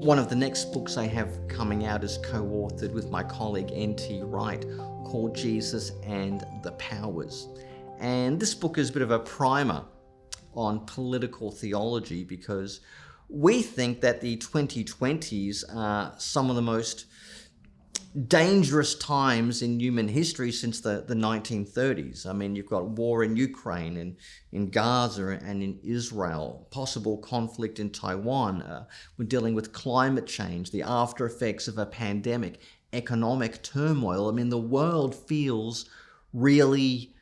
One of the next books I have coming out is co-authored with my colleague N.T. Wright, called Jesus and the Powers. And this book is a bit of a primer on political theology, because we think that the 2020s are some of the most dangerous times in human history since the 1930s. I mean, you've got war in Ukraine and in Gaza and in Israel, possible conflict in Taiwan. We're dealing with climate change, the after effects of a pandemic, economic turmoil. I mean, the world feels really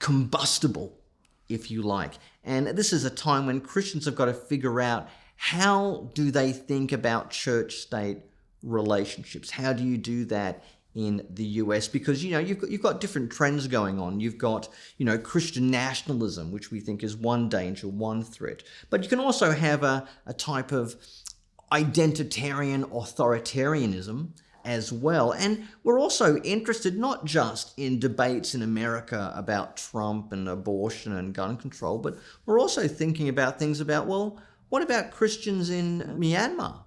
combustible, if you like. And this is a time when Christians have got to figure out, how do they think about church-state relationships? How do you do that in the US? Because, you've got different trends going on. You've got, Christian nationalism, which we think is one danger, one threat. But you can also have a type of identitarian authoritarianism as well. And we're also interested not just in debates in America about Trump and abortion and gun control, but we're also thinking about things about, well, what about Christians in Myanmar?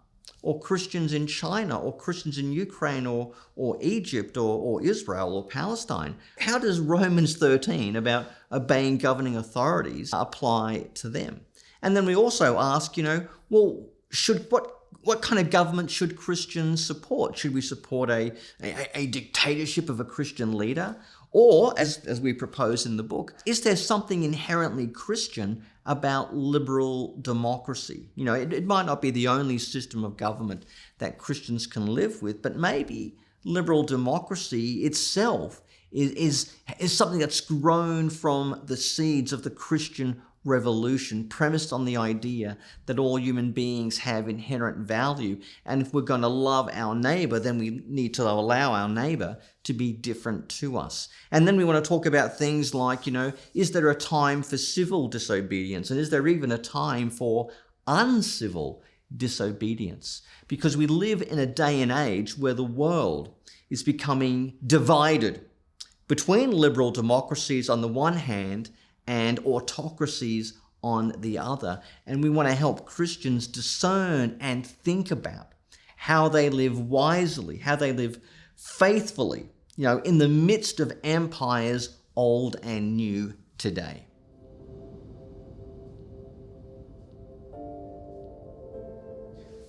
Or Christians in China, or Christians in Ukraine, or Egypt, or Israel, or Palestine? How does Romans 13 about obeying governing authorities apply to them? And then we also ask, well, what kind of government should Christians support? Should we support a dictatorship of a Christian leader? Or, as we propose in the book, is there something inherently Christian about liberal democracy? It might not be the only system of government that Christians can live with, but maybe liberal democracy itself is something that's grown from the seeds of the Christian revolution, premised on the idea that all human beings have inherent value. And if we're going to love our neighbor, then we need to allow our neighbor to be different to us. And then we want to talk about things like, is there a time for civil disobedience? And is there even a time for uncivil disobedience? Because we live in a day and age where the world is becoming divided between liberal democracies on the one hand and autocracies on the other. And we want to help Christians discern and think about how they live wisely, how they live faithfully, in the midst of empires old and new today.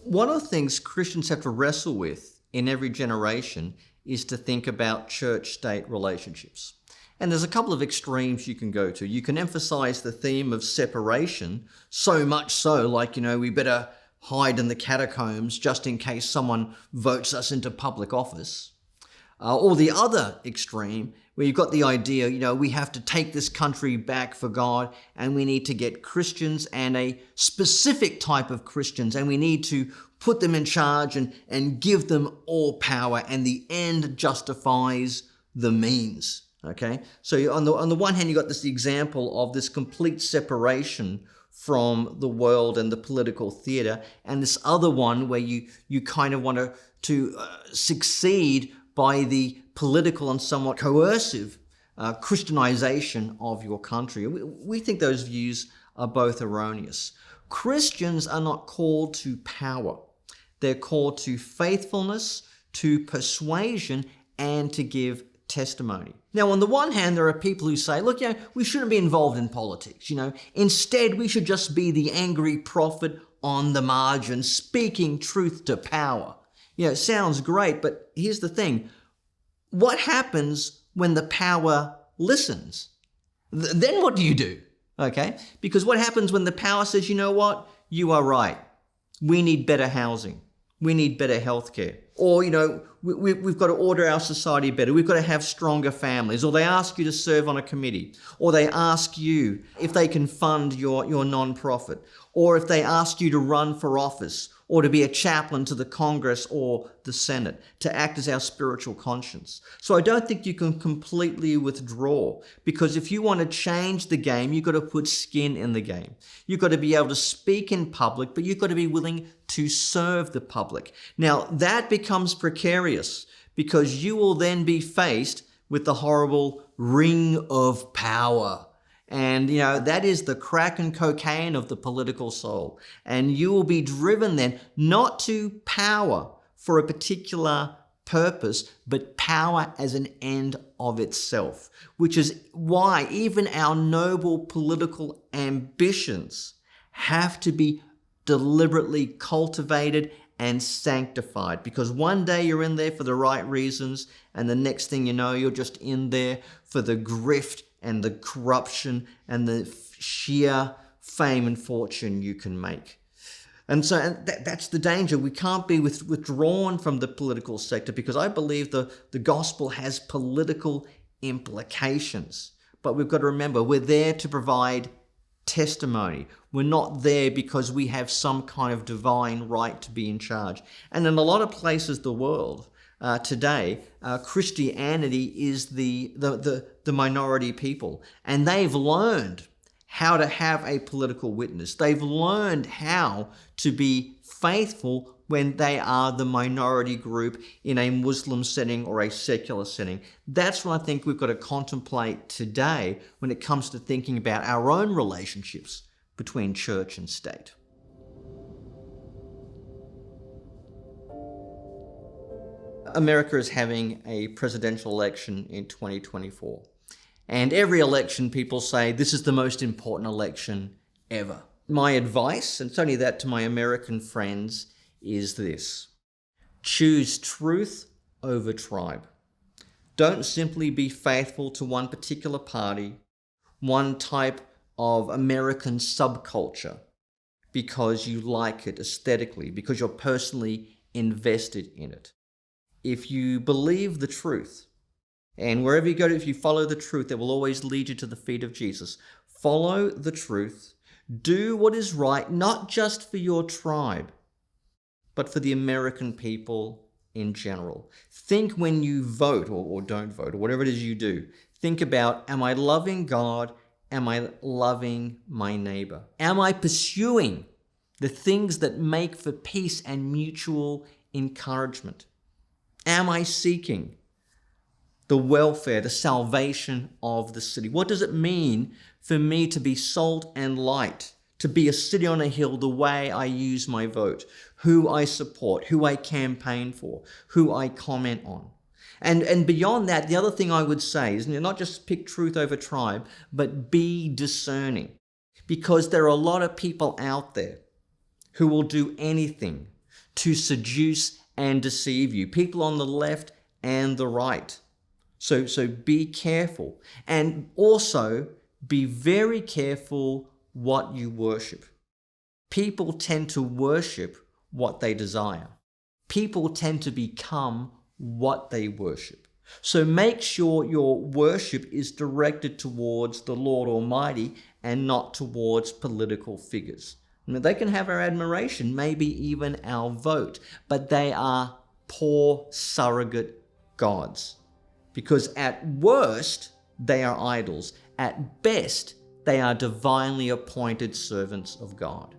One of the things Christians have to wrestle with in every generation is to think about church-state relationships. And there's a couple of extremes you can go to. You can emphasize the theme of separation, so much so, like, we better hide in the catacombs just in case someone votes us into public office. Or the other extreme, where you've got the idea, we have to take this country back for God, and we need to get Christians, and a specific type of Christians, and we need to put them in charge and give them all power, and the end justifies the means. Okay, so on the one hand, you got this example of this complete separation from the world and the political theater, and this other one where you kind of want to succeed by the political and somewhat coercive Christianization of your country. We think those views are both erroneous. Christians are not called to power. They're called to faithfulness, to persuasion, and to give testimony. Now, on the one hand, there are people who say, look, we shouldn't be involved in politics. Instead, we should just be the angry prophet on the margin, speaking truth to power. It sounds great, but here's the thing. What happens when the power listens? Then what do you do? Okay? Because what happens when the power says, you know what? You are right. We need better housing. We need better healthcare. Or, we've got to order our society better. We've got to have stronger families. Or they ask you to serve on a committee. Or they ask you if they can fund your non-profit. Or if they ask you to run for office, or to be a chaplain to the Congress or the Senate, to act as our spiritual conscience. So I don't think you can completely withdraw, because if you want to change the game, you've got to put skin in the game. You've got to be able to speak in public, but you've got to be willing to serve the public. Now, that becomes precarious, because you will then be faced with the horrible ring of power. And, that is the crack and cocaine of the political soul. And you will be driven then not to power for a particular purpose, but power as an end of itself, which is why even our noble political ambitions have to be deliberately cultivated and sanctified, because one day you're in there for the right reasons, and the next thing you know, you're just in there for the grift and the corruption and the sheer fame and fortune you can make. And so that's the danger. We can't be withdrawn from the political sector, because I believe the gospel has political implications. But we've got to remember, we're there to provide testimony. We're not there because we have some kind of divine right to be in charge. And in a lot of places in the world today, Christianity is the minority people. And they've learned how to have a political witness. They've learned how to be faithful when they are the minority group in a Muslim setting or a secular setting. That's what I think we've got to contemplate today when it comes to thinking about our own relationships between church and state. America is having a presidential election in 2024. And every election, people say, this is the most important election ever. My advice, and it's only that to my American friends, is this: choose truth over tribe. Don't simply be faithful to one particular party, one type of American subculture, because you like it aesthetically, because you're personally invested in it. If you believe the truth, and wherever you go, if you follow the truth, that will always lead you to the feet of Jesus. Follow the truth. Do what is right, not just for your tribe, but for the American people in general. Think when you vote or don't vote, or whatever it is you do. Think about, am I loving God? Am I loving my neighbor? Am I pursuing the things that make for peace and mutual encouragement? Am I seeking the welfare, the salvation of the city? What does it mean for me to be salt and light, to be a city on a hill, the way I use my vote, who I support, who I campaign for, who I comment on? And beyond that, the other thing I would say is not just pick truth over tribe, but be discerning. Because there are a lot of people out there who will do anything to seduce and deceive you. People on the left and the right. So be careful. And also be very careful what you worship. People tend to worship what they desire. People tend to become what they worship. So make sure your worship is directed towards the Lord Almighty and not towards political figures. Now, they can have our admiration, maybe even our vote, but they are poor surrogate gods. Because at worst, they are idols. At best, they are divinely appointed servants of God.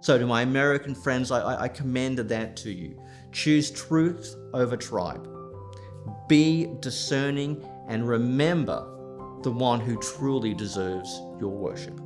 So to my American friends, I commend that to you. Choose truth over tribe. Be discerning and remember the one who truly deserves your worship.